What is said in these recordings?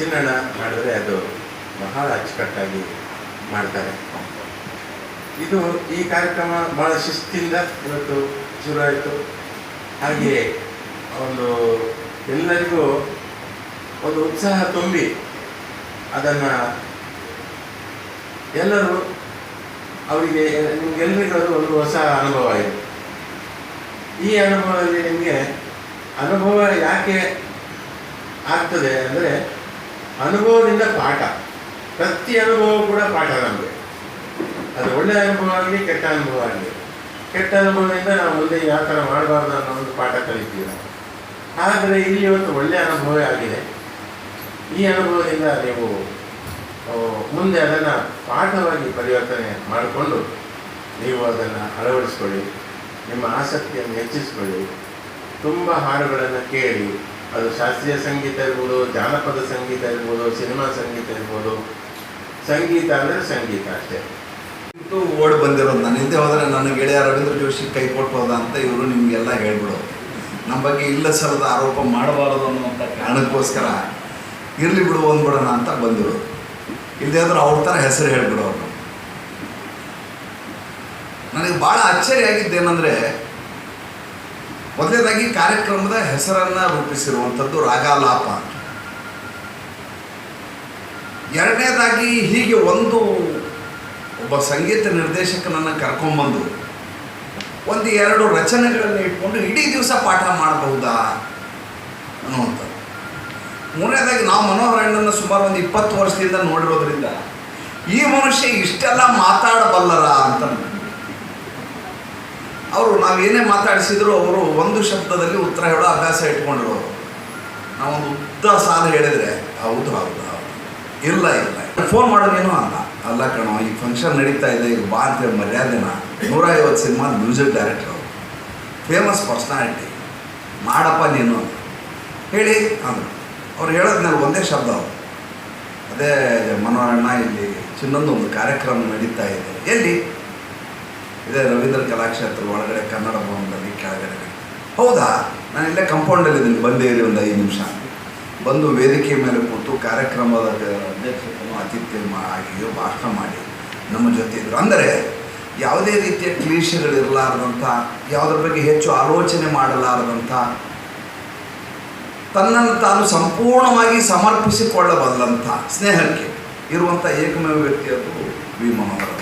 ಚಿನ್ನಣ್ಣ ಮಾಡಿದ್ರೆ ಅದು ಬಹಳ ಅಚ್ಚುಕಟ್ಟಾಗಿ ಮಾಡ್ತಾರೆ. ಇದು ಈ ಕಾರ್ಯಕ್ರಮ ಭಾಳ ಶಿಸ್ತಿಂದ ಇವತ್ತು ಶುರುವಾಯಿತು. ಹಾಗೆಯೇ ಒಂದು ಎಲ್ಲರಿಗೂ ಒಂದು ಉತ್ಸಾಹ ತುಂಬಿ ಅದನ್ನು ಎಲ್ಲರೂ ಅವರಿಗೆ ನಿಮಗೆಲ್ಲರಿಗೂ ಅದು ಒಂದು ಹೊಸ ಅನುಭವ ಇದೆ. ಈ ಅನುಭವದಲ್ಲಿ ನಿಮಗೆ ಅನುಭವ ಯಾಕೆ ಆಗ್ತದೆ ಅಂದರೆ ಅನುಭವದಿಂದ ಪಾಠ. ಪ್ರತಿ ಅನುಭವ ಕೂಡ ಪಾಠ ನಮಗೆ. ಅದು ಒಳ್ಳೆಯ ಅನುಭವ ಆಗಲಿ ಕೆಟ್ಟ ಅನುಭವ ಆಗಲಿ, ಕೆಟ್ಟ ಅನುಭವದಿಂದ ನಾವು ಮುಂದೆ ಯಾವ ಥರ ಮಾಡಬಾರ್ದು ಅನ್ನೋ ಒಂದು ಪಾಠ ಕಲಿತೀವಿ ನಾವು. ಆದರೆ ಇಲ್ಲಿ ಇವತ್ತು ಒಳ್ಳೆಯ ಅನುಭವ ಆಗಿದೆ. ಈ ಅನುಭವದಿಂದ ನೀವು ಮುಂದೆ ಅದನ್ನು ಪಾಠವಾಗಿ ಪರಿವರ್ತನೆ ಮಾಡಿಕೊಂಡು ನೀವು ಅದನ್ನು ಅಳವಡಿಸ್ಕೊಳ್ಳಿ, ನಿಮ್ಮ ಆಸಕ್ತಿಯನ್ನು ಹೆಚ್ಚಿಸ್ಕೊಳ್ಳಿ. ತುಂಬ ಹಾಡುಗಳನ್ನು ಕೇಳಿ, ಅದು ಶಾಸ್ತ್ರೀಯ ಸಂಗೀತ ಇರ್ಬೋದು, ಜಾನಪದ ಸಂಗೀತ ಇರ್ಬೋದು, ಸಿನಿಮಾ ಸಂಗೀತ ಇರ್ಬೋದು. ಸಂಗೀತ ಅಂದರೆ ಸಂಗೀತ ಅಷ್ಟೇ. ಓಡಿ ಬಂದಿರೋದು ನಾನು ಹಿಂದೆ ಹೋದರೆ ನನ್ನ ಗೆಳೆಯ ರವೀಂದ್ರ ಜೋಶಿ ಕೈ ಕೊಟ್ಟು ಹೋದ ಅಂತ ಇವರು ನಿಮಗೆಲ್ಲ ಹೇಳ್ಬಿಡೋದು. ನಮ್ಮ ಬಗ್ಗೆ ಇಲ್ಲ ಸಲ್ಲದ ಆರೋಪ ಮಾಡಬಾರದು ಅನ್ನುವಂಥ ಕಾರಣಕ್ಕೋಸ್ಕರ ಇರಲಿ ಬಿಡು ಅಂದ್ಬಿಡೋಣ ಅಂತ ಬಂದಿರೋದು. ಇಲ್ಲದೆ ಆದರೂ ಅವ್ರ ಥರ ಹೆಸರು ಹೇಳ್ಬಿಡೋರು. ನನಗೆ ಭಾಳ ಅಚ್ಚರಿಯಾಗಿದ್ದೇನೆಂದರೆ, ಮೊದಲನೇದಾಗಿ ಕಾರ್ಯಕ್ರಮದ ಹೆಸರನ್ನು ರೂಪಿಸಿರುವಂಥದ್ದು ರಾಗಾಲಾಪ. ಎರಡನೇದಾಗಿ ಹೀಗೆ ಒಬ್ಬ ಸಂಗೀತ ನಿರ್ದೇಶಕನನ್ನು ಕರ್ಕೊಂಬಂದು ಒಂದು ಎರಡು ರಚನೆಗಳನ್ನು ಇಟ್ಕೊಂಡು ಇಡೀ ದಿವಸ ಪಾಠ ಮಾಡಬಹುದಾ ಅನ್ನುವಂಥದ್ದು. ಮೂರನೇದಾಗಿ ನಾವು ಮನೋಹರಣ್ಣನ ಸುಮಾರು ಒಂದು 20 ವರ್ಷದಿಂದ ನೋಡಿರೋದ್ರಿಂದ ಈ ಮನುಷ್ಯ ಇಷ್ಟೆಲ್ಲ ಮಾತಾಡಬಲ್ಲರ ಅಂತ ಅವರು ನಾವೇನೇ ಮಾತಾಡಿಸಿದ್ರು ಅವರು ಒಂದು ಶಬ್ದದಲ್ಲಿ ಉತ್ತರ ಹೇಳೋ ಅಭ್ಯಾಸ ಇಟ್ಕೊಂಡಿರೋರು. ನಾವೊಂದು ಉದ್ದ ಸಾಲ ಹೇಳಿದರೆ ಹೌದು ಹೌದು ಹೌದು ಇಲ್ಲ ಇಲ್ಲ ಫೋನ್ ಮಾಡೋದೇನೋ ಅಲ್ಲ ಕಣೋ, ಈ ಫಂಕ್ಷನ್ ನಡೀತಾ ಇದೆ, ಈಗ ಬಾ ಅಂತೇಳಿ ಮರ್ಯಾದೆನ 150 ಸಿನಿಮಾದ ಮ್ಯೂಸಿಕ್ ಡೈರೆಕ್ಟರ್, ಫೇಮಸ್ ಪರ್ಸ್ನಾಲಿಟಿ, ಮಾಡಪ್ಪ ನೀನು ಹೇಳಿ ಅಂದರು. ಅವ್ರು ಹೇಳೋದ್ಮೇಲೆ ಒಂದೇ ಶಬ್ದ ಅವರು, ಅದೇ ಮನೋಹರಣ್ಣ ಇಲ್ಲಿ ಚಿನ್ನೊಂದು ಒಂದು ಕಾರ್ಯಕ್ರಮ ನಡೀತಾ ಇದೆ. ಎಲ್ಲಿ ಇದೇ ರವೀಂದ್ರ ಕಲಾಕ್ಷೇತ್ರ ಒಳಗಡೆ ಕನ್ನಡ ಭವನದಲ್ಲಿ ಕೆಳಗಡೆ. ಹೌದಾ, ನಾನು ಇಲ್ಲೇ ಕಂಪೌಂಡಲ್ಲಿದ್ದೀನಿ, ಬಂದೇರಿ ಒಂದು 5 ನಿಮಿಷ. ಬಂದು ವೇದಿಕೆ ಮೇಲೆ ಕೂತು ಕಾರ್ಯಕ್ರಮದ ಅಧ್ಯಕ್ಷತೆಯನ್ನು ಆತಿಥ್ಯ ಆಗಿಯೋ ಭಾಷಣ ಮಾಡಿ ನಮ್ಮ ಜೊತೆ ಇದ್ದರು. ಅಂದರೆ ಯಾವುದೇ ರೀತಿಯ ಕ್ಲೀಶೆಗಳಿರಲಾರದಂಥ, ಯಾವುದ್ರ ಬಗ್ಗೆ ಹೆಚ್ಚು ಆಲೋಚನೆ ಮಾಡಲಾರದಂಥ, ತನ್ನನ್ನು ತಾನು ಸಂಪೂರ್ಣವಾಗಿ ಸಮರ್ಪಿಸಿಕೊಳ್ಳಬಲ್ಲಂಥ ಸ್ನೇಹಕ್ಕೆ ಇರುವಂಥ ಏಕಮೇವ ವ್ಯಕ್ತಿ ಅದು ವಿ ಮನೋಹರ್.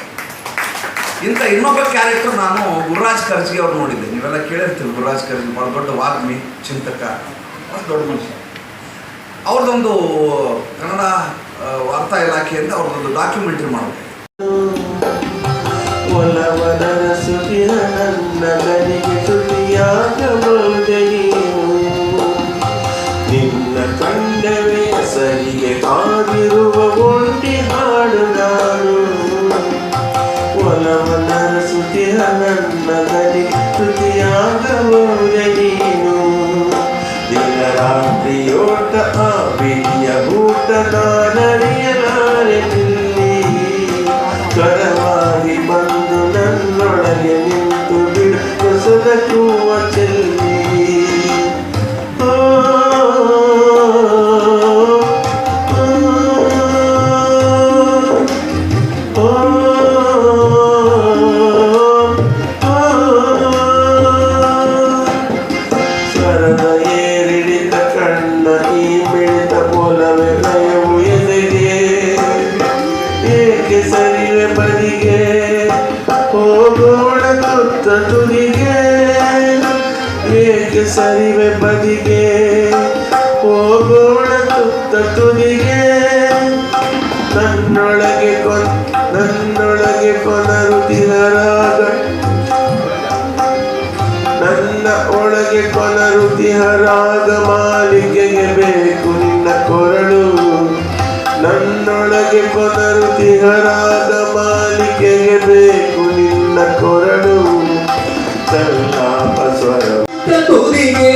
ಇಂಥ ಇನ್ನೊಬ್ಬ ಕ್ಯಾರೆಕ್ಟರ್ ನಾನು ಗುರುರಾಜ್ ಕರ್ಜಿಗೆ ಅವ್ರು ನೋಡಿದ್ದೆ. ನೀವೆಲ್ಲ ಕೇಳಿರ್ತೀವಿ, ಗುರುರಾಜ್ ಕರ್ಜಿ ಭಾಳ ದೊಡ್ಡ ವಾಗ್ಮಿ, ಚಿಂತಕ, ಭಾಳ ದೊಡ್ಡ ಮನುಷ್ಯ. ಅವ್ರದ್ದೊಂದು ಕನ್ನಡ ವಾರ್ತಾ ಇಲಾಖೆಯಿಂದ ಅವ್ರದ್ದೊಂದು ಡಾಕ್ಯುಮೆಂಟ್ರಿ ಮಾಡಬೇಕು. ನಿನ್ನ ಕಂಡವೇ ಸರಿಗೆ ಕಾದಿರುವ ಒಂಟಿ ಹಾಡು ನಾನು. ಒಲವನರ ಸುತಿಯ ನನ್ನ ಗಲಿ ಶ್ರುತಿಯಾಗಬಹುದೇ ನೀನು. ದಿನ ರಾತ್ರಿಯೋಟ ಆ ಬಿಡಿಯ ಊಟ ನಾನರಿಯಲಾರೆ ಇಲ್ಲಿ. ಕರವಾಗಿ ಬಂದು ನನ್ನೊಳಗೆ ನಿಂತು ಬಿಡು ಹೊಸದ ಕೂವ ಚೆಲ್ಲಿ. ಸರಿವೆ ಬದಿಗೆ ಹೋಗೋಣ ತುತ್ತ ತುದಿಗೆ, ಏಕೆ ಸರಿವೆ ಬದಿಗೆ ಹೋಗೋಣ ತುತ್ತ ತುದಿಗೆ. ನನ್ನೊಳಗೆ ಕೊನರುತಿಹರಾಗ, ನನ್ನ ಒಳಗೆ ಕೊನರುತಿಹರಾಗ ಮಾಲಿಕೆಗೆ ಬೇಕು ನಿನ್ನ ಕೊರಳು. ನನ್ನೊಳಗೆ ಕೊನರುತಿಹರಾಗ ಮಾಲಿಕೆಗೆ ಬೇಕು ನಿನ್ನ ಕೊರಳು. ಸಲ್ಲಾಪ ಸ್ವರ ತುದಿಗೆ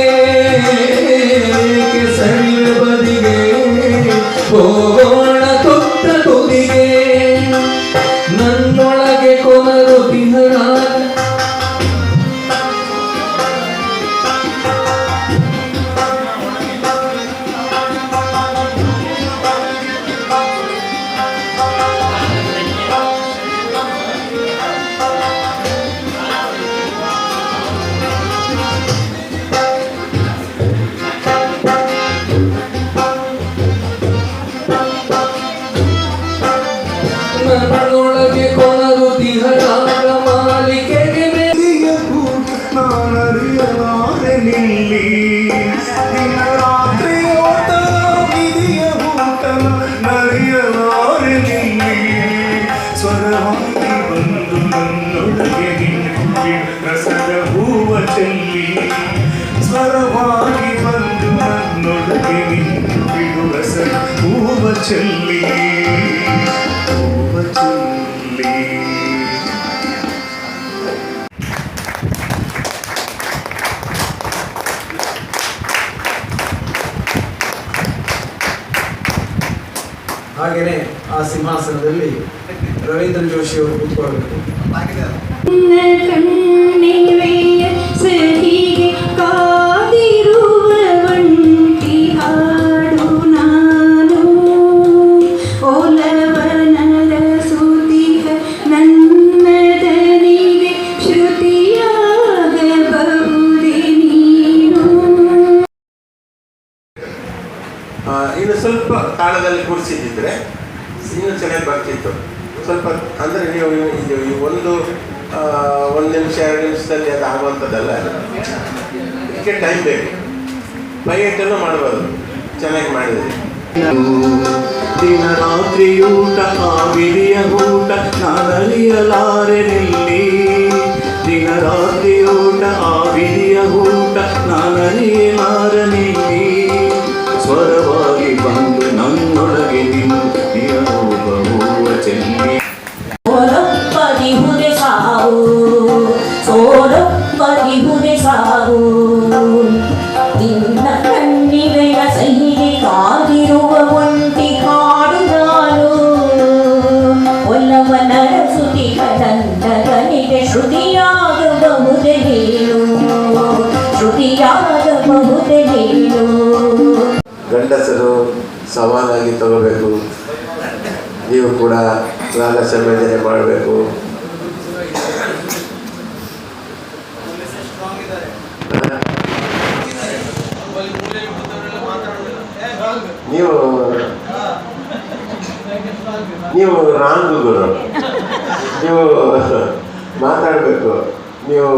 ಸರಿವೆ ಬದಿಗೆ ಹೋಗೋಣ ತುತ್ತ ತುದಿಗೆ. ನನ್ನೊಳಗೆ ಕೊನರುತಿಹರಾಗ ಚೆಲ್ಲಿ ಹೂವ ಚೆಲ್ಲಿ. ಹಾಗೆಯೇ ಆ ಸಿಂಹಾಸನದಲ್ಲಿ ರವೀಂದ್ರ ಜೋಶಿ ಅವರು ಕೂತ್ಕೊಳ್ಬೇಕು. ಸಹಿಗೆ ಕಾದಿರುವ ಒಂಟಿ ಹಾಡು ನಾನು ಓಲವನರ ಸುದಿಹ ನನ್ನದನಿಗೆ ಶ್ರುತಿಯಾಗಬಹುದೇ ನೀನು. ಇನ್ನು ಸ್ವಲ್ಪ ತಾಳದಲ್ಲಿ ಕೂರಿಸಿದ್ದಿದ್ರೆ ಇನ್ನೂ ಚೆನ್ನಾಗಿ ಬರ್ತಿತ್ತು. ಸ್ವಲ್ಪ ಅಂದರೆ ನೀವು ಇದು ಒಂದು ನಿಮಿಷ 2 ನಿಮಿಷದಲ್ಲಿ ಅದು ಆಗುವಂಥದ್ದಲ್ಲ. ಇದಕ್ಕೆ ಟೈಮ್ ಬೇಕು. ಬೈಯಟ್ಟನ್ನು ಮಾಡ್ಬೋದು. ಚೆನ್ನಾಗಿ ಮಾಡಿದ್ರಿ. ದಿನ ರಾತ್ರಿ ಊಟ ಆವಿರಿಯ ಊಟ ನಾನಲಿಯಲಾರೆ ನಿಲ್ಲಿ. ದಿನ ರಾತ್ರಿ ಊಟ ಆವಿರಿಯ ಊಟ ನಾನಲಿಯಲಾರೆ ನಿಲ್ಲಿ. ಸ್ವರವಾಗಿ ಬಂದು ನನ್ನೊಳಗೆ ನಿನ್ನ ಹೂವ ಚೆಲ್ಲಿ. ಸೋಲೊಪ್ಪದಿಹುದೆ ಸಾವು ಸೋಲೊಪ್ಪದಿಹುದೆ ಸಾವು ನಿನ್ನ ಕಣ್ಣಿಗೆಯ ಸಹಿಗೆ ಕಾದಿರುವ ಒಂಟಿ ಹಾಡು ನಾನು ಒಲ್ಲವನರ ಸುದಿಹ ನನ್ನದನಿಗೆ ಶ್ರುತಿಯಾಗಬಹುದೇ ನೀನು ಶ್ರುತಿಯಾಗಬಹುದೇ ನೀನು. ಗಂಡಸರು ಸವಾಲಾಗಿ ತಗೋಬೇಕು. ನೀವು ಕೂಡ ರಾಗ ಸಂಯೋಜನೆ ಮಾಡಬೇಕು. ನೀವು ರಾಂಗ್ ಗುರು. ನೀವು ಮಾತಾಡಬೇಕು. ನೀವು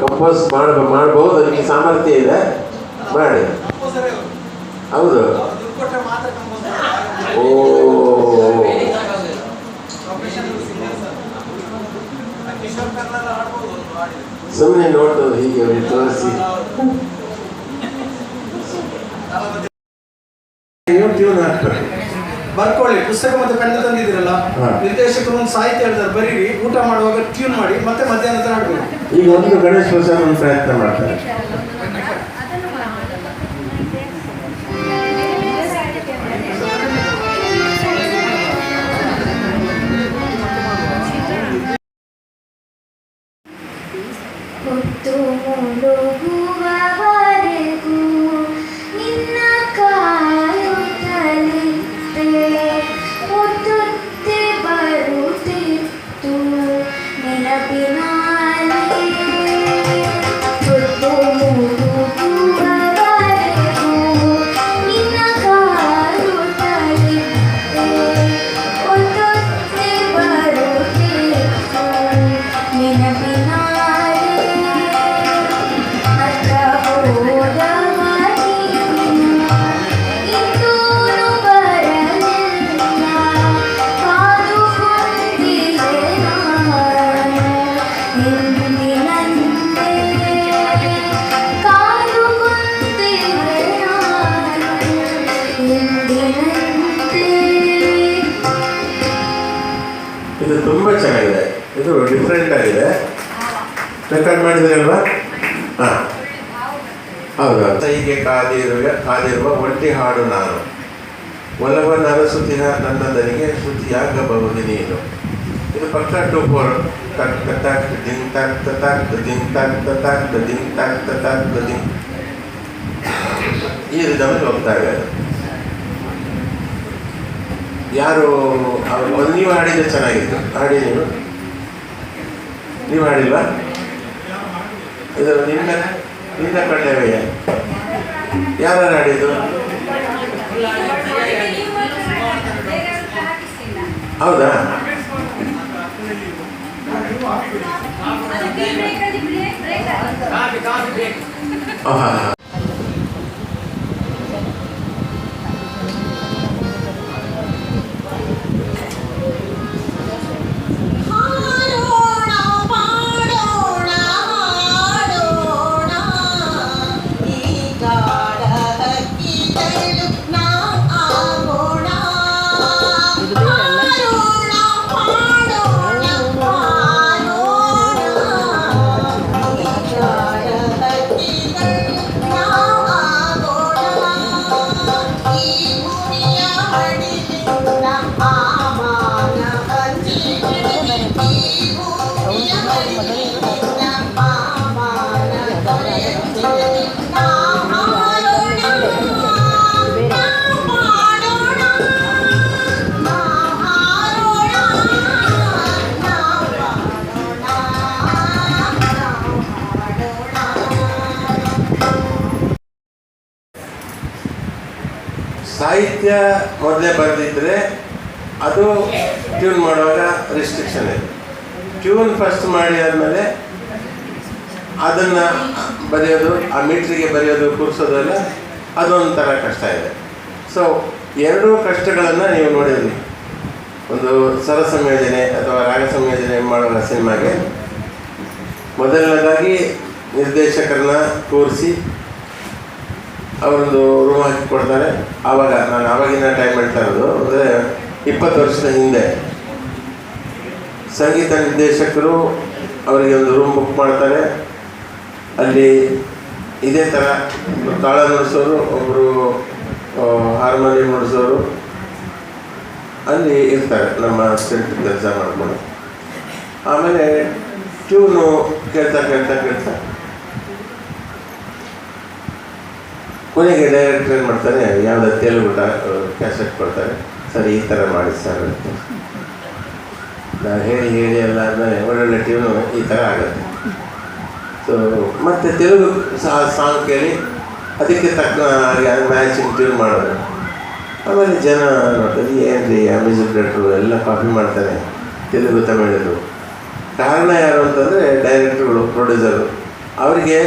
ಕಂಪೋಸ್ ಮಾಡಬಹುದು. ನಿಮಗೆ ಸಾಮರ್ಥ್ಯ ಇದೆ, ಮಾಡಿ. ಹೌದು. ಓ ಸುಮ್ಮನೆ ನೋಡ್ತದೆ ಹೀಗೆ ತೋರಿಸಿ. ಟ್ಯೂನ್ ಹಾಕ್ಬೇಕು. ಬರ್ಕೊಳ್ಳಿ. ಪುಸ್ತಕ ಮತ್ತೆ ಪೆನ್ ತಂದಿದ್ದೀರಲ್ಲ, ನಿರ್ದೇಶಕರು ಒಂದು ಸಾಹಿತ್ಯ ಹೇಳ್ತಾರೆ, ಬರೀರಿ. ಊಟ ಮಾಡುವಾಗ ಟ್ಯೂನ್ ಮಾಡಿ ಮತ್ತೆ ಮಧ್ಯಾಹ್ನ ತರ ಆಡ್ಬೇಕು. ಈಗ ಒಂದು ಗಣೇಶ ಪ್ರಸಾದ್ ಒಂದು ಪ್ರಯತ್ನ ಮಾಡ್ತಾರೆ. ಹೊತ್ತು ಮುಳುಗುವವರೆಗೂ ನಿನ್ನ ಕಾಯುತ್ತಲಿದ್ದೆ. ಮುತ್ತುತ್ತೆ ಬರುತ್ತಿತ್ತು ನೆನಪಿನಲ್ಲಿ. ಹೊತ್ತು ಮುಳುಗುವವರೆಗೂ ನಿನ್ನ ಕಾಯುತ್ತಲಿದ್ದೆ. ಮುತ್ತುತ್ತೆ ಬರುತ್ತಿತ್ತು ನೆನಪಿನಲ್ಲಿ. ಇದು ತುಂಬ ಚೆನ್ನಾಗಿದೆ. ಇದು ಡಿಫ್ರೆಂಟ್ ಆಗಿದೆ. ರೆಕಾರ್ಡ್ ಮಾಡಿದ್ರಲ್ವಾ? ಹಾಂ, ಹೌದು. ಹೀಗೆ ಕಾದಿರುವ ಒಂಟಿ ಹಾಡು ನಾನು ಒಲವನ ಅರಸುತ್ತಿನ ನನ್ನದನಿಗೆ ಶ್ರುತಿಯಾಗಬಹುದು ನೀನು. ಇದು ಪಕ್ಕ 2/4 ಟಕ್ ಟಕ್ ದಿಂಗ್ ಟಕ್ ಟಕ್ ದಿಂಗ್ ಟಕ್ ಟಕ್ ದಿಂಗ್ ಟಕ್ ಟಕ್ ದಿಂಗ್ ಈ ರಿದಮಲ್ಲಿ ಹೋಗ್ತಾ ಇದೆ. ಯಾರು ನೀವು ಹಾಡಿದ್ರೆ ಚೆನ್ನಾಗಿತ್ತು. ಹಾಡಿ ನೀವು ಹಾಡಿಲ್ವಾ? ಇದು ನಿನ್ನ ಕಣ್ಣೆವೆಯ ಯಾರು ಹಾಡಿದ್ದು? ಹೌದಾ? ಹಾಂ. ಸಾಹಿತ್ಯ ಮೊದಲೇ ಬರೆದಿದ್ದರೆ ಅದು ಟ್ಯೂನ್ ಮಾಡುವಾಗ ರಿಸ್ಟ್ರಿಕ್ಷನ್ ಇದೆ. ಟ್ಯೂನ್ ಫಸ್ಟ್ ಮಾಡಿ ಆದಮೇಲೆ ಅದನ್ನು ಬರೆಯೋದು, ಆ ಮೀಟ್ರಿಗೆ ಬರೆಯೋದು, ಕೂರಿಸೋದೆಲ್ಲ ಅದೊಂಥರ ಕಷ್ಟ ಇದೆ. ಸೊ ಎರಡೂ ಕಷ್ಟಗಳನ್ನು ನೀವು ನೋಡಿದ್ರಿ. ಒಂದು ಸ್ವರ ಸಂಯೋಜನೆ ಅಥವಾ ರಾಗ ಸಂಯೋಜನೆ ಮಾಡುವ ಸಿನಿಮಾಗೆ ಮೊದಲನೇದಾಗಿ ನಿರ್ದೇಶಕರನ್ನ ಕೂರಿಸಿ ಅವರೊಂದು ರೂಮ್ ಹಾಕಿ ಕೊಡ್ತಾರೆ. ಆವಾಗ ನಾನು ಆವಾಗಿನ ಟೈಮ್ ಹೇಳ್ತಾ ಇರೋದು ಅಂದರೆ 20 ವರ್ಷದ ಹಿಂದೆ ಸಂಗೀತ ನಿರ್ದೇಶಕರು ಅವರಿಗೆ ಒಂದು ರೂಮ್ ಬುಕ್ ಮಾಡ್ತಾರೆ. ಅಲ್ಲಿ ಇದೇ ಥರ ತಾಳ ನುಡಿಸೋರು, ಒಬ್ಬರು ಹಾರ್ಮೋನಿಯಂ ನುಡಿಸೋರು ಅಲ್ಲಿ ಇರ್ತಾರೆ, ನಮ್ಮ ಅಸಿಸ್ಟೆಂಟ್ ಕೆಲಸ ಮಾಡಿಕೊಂಡು. ಆಮೇಲೆ ಟ್ಯೂನು ಕೇಳ್ತಾ ಕೊನೆಗೆ ಡೈರೆಕ್ಟರ್ ಏನು ಮಾಡ್ತಾರೆ, ಯಾವುದೋ ತೆಲುಗು ಕ್ಯಾಸೆಟ್ ಕೊಡ್ತಾರೆ. ಸರ್ ಈ ಥರ ಮಾಡಿ ಸರ್ ಅಂತ ನಾನು ಹೇಳಿ ಎಲ್ಲ ಆದಮೇಲೆ ಒಳ್ಳೊಳ್ಳೆ ಟ್ಯೂನು ಈ ಥರ ಆಗುತ್ತೆ. ಸೊ ಮತ್ತು ತೆಲುಗು ಸಾಂಗ್ ಕೇಳಿ ಅದಕ್ಕೆ ತಕ್ಕ ಮ್ಯಾಚಿಂಗ್ ಟ್ಯೂನ್ ಮಾಡೋದು. ಆಮೇಲೆ ಜನ ನೋಡ್ತಾರೆ, ಏನು ರೀ ಮ್ಯೂಸಿಕ್ ಡೈರೆಕ್ಟ್ರು ಎಲ್ಲ ಕಾಪಿ ಮಾಡ್ತಾರೆ ತೆಲುಗು ತಮಿಳು. ಕಾರಣ ಯಾರು ಅಂತಂದರೆ ಡೈರೆಕ್ಟ್ರುಗಳು, ಪ್ರೊಡ್ಯೂಸರು. ಅವರಿಗೆ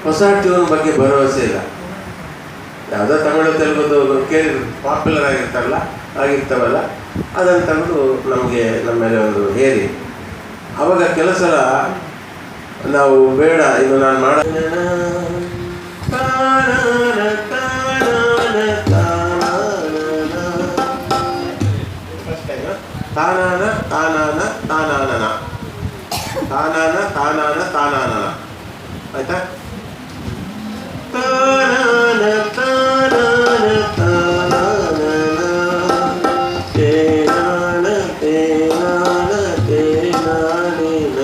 ಹೊಸ ಟ್ಯೂನ್ ಬಗ್ಗೆ ಭರವಸೆ ಇಲ್ಲ. ಯಾವುದೋ ತಮಿಳು ತೆಲುಗುದು ಕೇಳಿ ಪಾಪ್ಯುಲರ್ ಆಗಿರ್ತಾವಲ್ಲ ಅದನ್ನು ತೆಗೆದು ನಮಗೆ ನಮ್ಮ ಮೇಲೆ ಒಂದು ಹೇರಿ. ಆವಾಗ ಕೆಲವು ಸಲ ನಾವು ಬೇಡ ಇದು ನಾನು ಮಾಡ ತಾನಾನ ತಾನಾನ ತಾನಾನನ ತಾನಾನ ತಾನಾನ ತಾನಾನನ ಆಯ್ತಾ? ತಾನಾನ ತಾನಾನ ತಾನಾನನ ತೇನಾನ ತೇನಾನ ತೇನಾನಿನ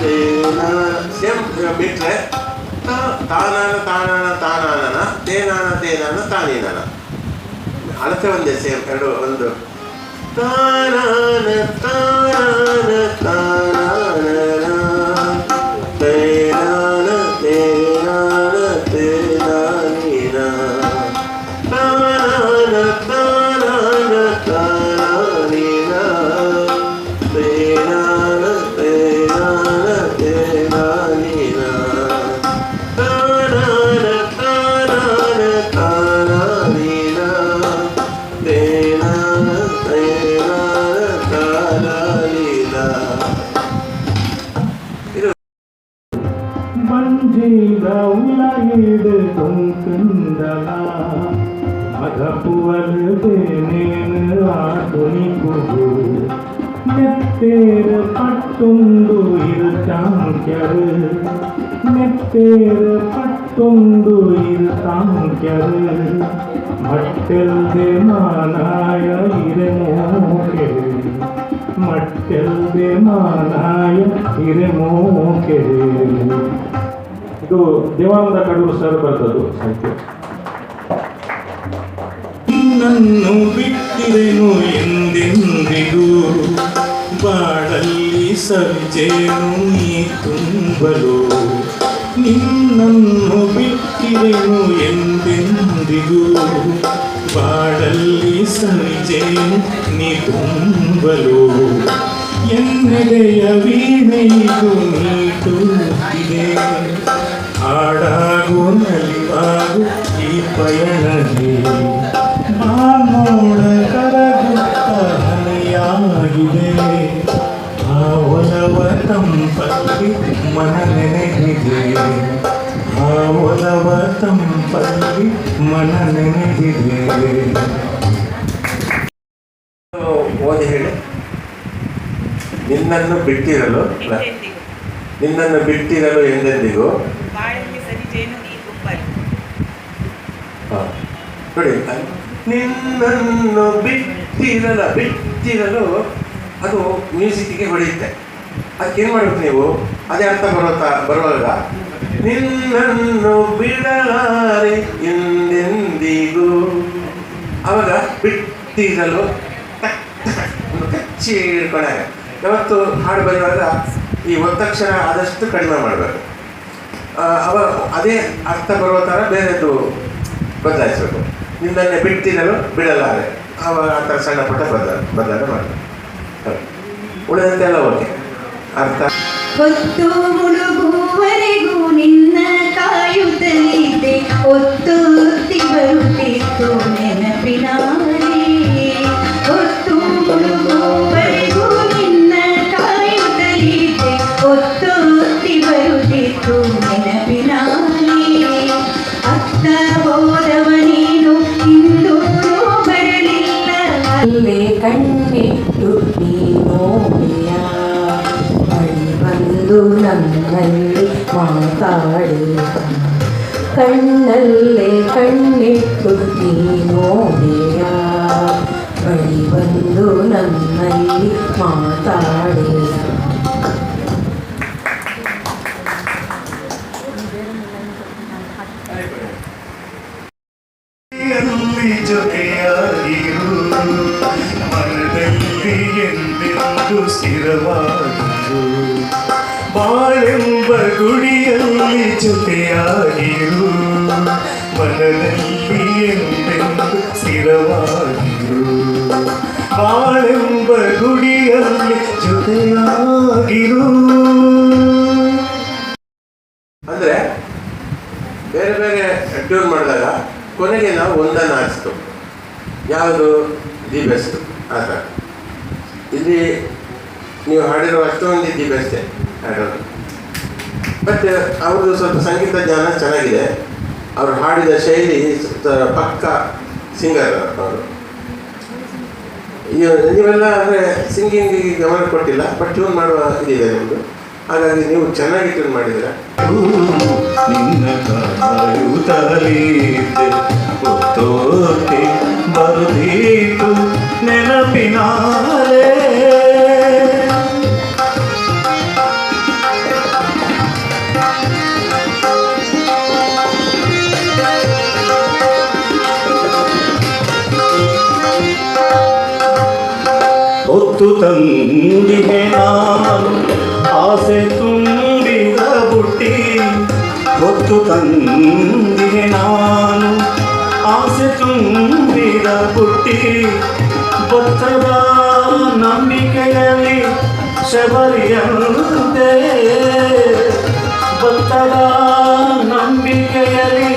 ತೇನಾನ ಸೇಮ್ ಬಿಟ್ಟರೆ ತಾನಾನ ತಾನಾನ ತಾನಾನನ ತೇನಾನ ತೇನಾನ ತಾನೀನನ ಅಳತೆ ಒಂದೇ ಸೇಮ್ ಎರಡು ಒಂದು ತಾನಾನ ತಾನಾನ ತಾನಾನನ ತೇನಾನ ತೇನಾನ ತೇನಾನಿನ ತಾನಾನ ತಾನಾನ ತಾನಾನಿನ ತೇನಾನ ತೇನಾನ ತೇನಾನಿನ ತಾನಾನ ತಾನಾನ ತಾನಾನಿನ ತೇನಾನ ತೇನಾನ ತಾನಾನಿನ. ಮಂಜಿದ ಉಲಗಿಡು ಕೊಂಕಂದಲ ಮಧಪುವಲ್ ಬೇನೇನು ಆತುನಿಗುದು ನೆತ್ತೇರು ಪಟ್ಟುಂಡು ಇರುತ್ತಾಂಕ್ಯರು ನೆತ್ತೇರು ಪಟ್ಟುಂಡು ಇರುತ್ತಾಂಕ್ಯರು ಮಟ್ಟೆಲ್ದೆ ಮಾನಾಯ ಇರೆಮೋಕೆರು ಮಟ್ಟೆಲ್ದೆ ಮಾನಾಯ ಇರೆಮೋಕೆರು. ಇದು ದೇವಾನಂದ ಕಡೂರು ಸರ್ ಬರ್ತದ್ದು ಸಾಹಿತ್ಯ. ನಿನ್ನನ್ನು ಬಿಟ್ಟಿರೆನು ಎಂದೆಂದಿಗೂ ಬಾಳಲ್ಲಿ ಸವಿಜೇನು ನೀ ತುಂಬಲು ನಿನ್ನನ್ನು ಬಿಟ್ಟಿರೆನು ಎಂದೆಂದಿಗೂ ಬಾಳಲ್ಲಿ ಸವಿಜೇನು ನೀ ತುಂಬಲು ಎನ್ನೆಡೆಯ ವೀಣೆಯಿದು ನೀಟುತ್ತಿದೆ ಹಾಡಾಗು ನಲಿವಾಗು ಈ ಪಯಣವೇ ಬಾನೋಡ ಕರಗುತ್ತ ಹನೆಯಾಗಿದೆ ಆ ಒಲವ ತಂಪಲ್ಲಿ ಮನ ನೆನೆದಿದೆ ಆ ಒಲವ ತಂಪಲ್ಲಿ ಮನ ನೆನೆದಿದೆ. ಓದಿ ಹೇಳಿ. ನಿನ್ನನ್ನು ಬಿಟ್ಟಿರಲು ನಿನ್ನನ್ನು ಬಿಟ್ಟಿರಲು ಎಂದೆಂದಿಗೂ ಬಾಳಲ್ಲಿ ಸವಿಜೇನು ನೀ ತುಂಬಲು. ನೋಡಿ ನಿನ್ನನ್ನು ಬಿಟ್ಟಿರಲು ಅದು ಮ್ಯೂಸಿಕ್ಗೆ ಹೊಡೆಯುತ್ತೆ. ಅದಕ್ಕೇನು ಮಾಡಬೇಕು ನೀವು, ಅದೇ ಅರ್ಥ ಬರುವಾಗ ನಿನ್ನನ್ನು ಬಿಡಲಾರೆ ಎಂದೆಂದಿಗೂ, ಆವಾಗ ಬಿಟ್ಟಿರಲು ಕಚ್ಚಿ ಹಿಡ್ಕೊಂಡಾಗ. ಯಾವತ್ತು ಹಾಡು ಬರೆಯುವಾಗ ಈ ಒತ್ತಕ್ಷರ ಆದಷ್ಟು ಕಡಿಮೆ ಮಾಡಬೇಕು. ಅವಾಗ ಅದೇ ಅರ್ಥ ಬರುವ ಥರ ಬೇರೆದು ಬದಲಾಯಿಸಬೇಕು. ನಿನ್ನನ್ನೇ ಬಿಟ್ಟಿರಲು ಬಿಡಲಾರೆ, ಆವಾಗ ಆ ಥರ ಸಣ್ಣ ಪುಟ್ಟ ಬದಲಾವಣೆ ಮಾಡಬೇಕು. ಉಳಿದಂತೆಲ್ಲ ಓಕೆ ಅರ್ಥ. ಹೊತ್ತು ಮುಳುಗುವವರೆಗೂ ನಿನ್ನ ಕಾಯುತ್ತಲಿದ್ದೆ, ಹೊತ್ತೊತ್ತಿ ಬರುತ್ತಿತ್ತು ನೆನಪಿನಾರೆ. ಹೊತ್ತು ಮುಳುಗುವವರೆಗೂ ನಿನ್ನ ಕಾಯುತ್ತಲಿದ್ದೆ, ಹೊತ್ತೊತ್ತಿ ಬರುತ್ತಿತ್ತು ನೆನಪಿನಾರೆ. ಅತ್ತ ಹೋದವ ನೀನು ಇಂದೂ ಬರಲಿಲ್ಲ, ಅಲ್ಲೇ ಕಣ್ಣಿಟ್ಟು ನೀನೋಡೆಯ ಬಳಿ ಬಂದು ನನ್ನಲ್ಲಿ ಮಾತಾಡಿ. ಕಣ್ಣಲ್ಲೇ ಕಣ್ಣಿಟ್ಟು ನೀನೋಡೆಯ ಬಳಿ ಬಂದು ನನ್ನಲ್ಲಿ ಮಾತಾಡಿ. ಜೊತೆಯಾಗಿರು ಮನದಲ್ಲಿ ಎಂದೆಂದು ಸ್ಥಿರವಾಗಿರು, ಬಾಳೆಂಬ ಗುಡಿಯಲ್ಲಿ ಜೊತೆಯಾಗಿರು ಮನದಲ್ಲಿ ಎಂದೆಂದು ಸ್ಥಿರವಾಗಿರು, ಬಾಳೆಂಬ ಗುಡಿಯಲ್ಲಿ ಜೊತೆಯಾಗಿರು. ಅಂದರೆ ಬೇರೆ ಬೇರೆ ಟ್ಯೂನ್ ಮಾಡಿದಾಗ ಕೊನೆಗೆ ನಾವು ಒಂದನ್ನು ಆರಿಸ್ತು, ಯಾವುದು ದಿ ಬೆಸ್ಟ್ ಆ ಥರ. ಇಲ್ಲಿ ನೀವು ಹಾಡಿರೋ ಅಷ್ಟೊಂದು ದಿ ಬೆಸ್ಟೇ ಹಾಡೋದು. ಬಟ್ ಅವ್ರದ್ದು ಸ್ವಲ್ಪ ಸಂಗೀತ ಜ್ಞಾನ ಚೆನ್ನಾಗಿದೆ, ಅವ್ರು ಹಾಡಿದ ಶೈಲಿ ಪಕ್ಕ ಸಿಂಗರ್ ಅವರು. ನೀವೆಲ್ಲ ಅಂದರೆ ಸಿಂಗಿಂಗಿಗೆ ಗಮನ ಕೊಟ್ಟಿಲ್ಲ, ಬಟ್ ಟ್ಯೂನ್ ಮಾಡುವ ಇದಿದೆ ನಿಮ್ಮದು, ಹಾಗಾಗಿ ನೀವು ಚೆನ್ನಾಗಿ ಟ್ಯೂನ್ ಮಾಡಿದ್ದೀರ. ನಿನ್ನ ಕಾಯುತ್ತಲಿದ್ದೆ, ಹೊತ್ತೋಕೆ ಬರುದೀತು ನೆನಪಿನಾರೆ. ಹೊತ್ತು ತಂದಿಗೆ ನಾನು ಆಸೆ ತುಂಬಿದ ಬುಟ್ಟಿ, ಹೊತ್ತು ತಂದಿಗೆ ನಾನು ಆಸೆ ತುಂಬಿದ ಬುಟ್ಟಿ. ಭತ್ತದ ನಂಬಿಕೆಯಲ್ಲಿ ಶಬರಿಯಂತೆ, ಭತ್ತದ ನಂಬಿಕೆಯಲ್ಲಿ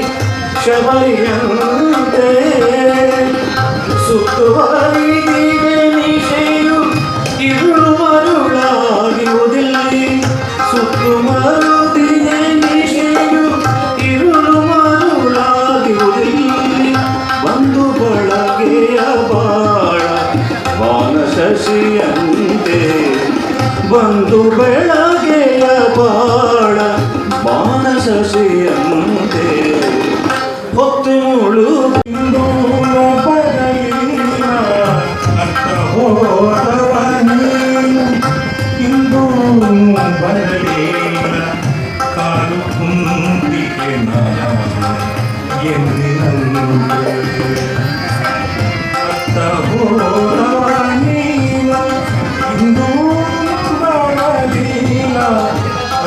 ಶಬರಿಯಂತೆ ಸುತ್ತುವರಿದಿದೆ ನಿಶೆಯು ಇರುಳು ಮರುಳಾಗಿರುವುದಿಲ್ಲಿ, ಸುತ್ತು ಮರುದಿದೆ ನಿಶೆಯು ಇರುಳು ಮರುಳಾಗಿರುವುದಿಲ್ಲಿ. ಬಂದು ಬಳಗೆಯ ಬಾಳ ಬಾನ ಶಶಿಯಂತೆ, ಬಂದು ಬೆಳಗೆಯ ಬಾಳ ಬಾನ ಶಶಿಯಂತೆ. ಹೊತ್ತು ಮುಳುಗಿಂದು ಬರಲಿಲ್ಲ ಅತ್ತ ಹೋದವ ನೀನು, ಇಂದು ಬರಲಿಲ್ಲ ಕಾಲು ಕುಂದಿಗೆ ಎಂದಿನಂತೆ. ಅತ್ತ ಹೋದವ ನೀನು, ಇಂದು ಬರಲಿಲ್ಲ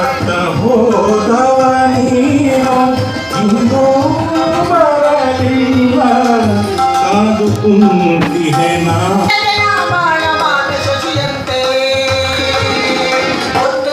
ಅತ್ತ ಹೋದವ ನೀನು, ಇಂದು ಬರಲಿಲ್ಲ ಕಾದು ಕುಂದಿಗೆ ನಾ. ಹೊತ್ತು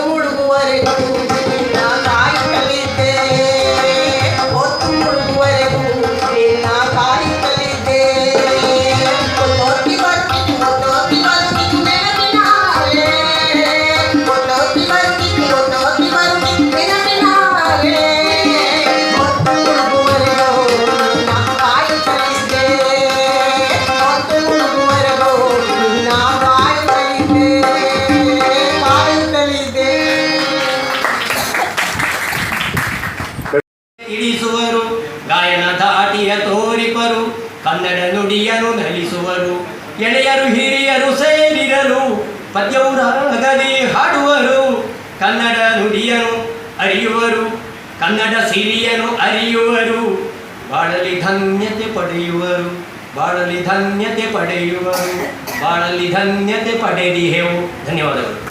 ಗಳಿಸುವರು. ಎಳೆಯರು ಹಿರಿಯರು ಸೇರಿರಲು ಪದ್ಯವು ರಾಗದಿ ಹಾಡುವರು. ಕನ್ನಡ ನುಡಿಯನು ಅರಿಯುವರು, ಕನ್ನಡ ಸಿರಿಯನು ಅರಿಯುವರು. ಬಾಳಲಿ ಧನ್ಯತೆ ಪಡೆಯುವರು, ಬಾಳಲಿ ಧನ್ಯತೆ ಪಡೆಯುವರು, ಬಾಳಲಿ ಧನ್ಯತೆ ಪಡೆದಿಹೆವು. ಧನ್ಯವಾದಗಳು.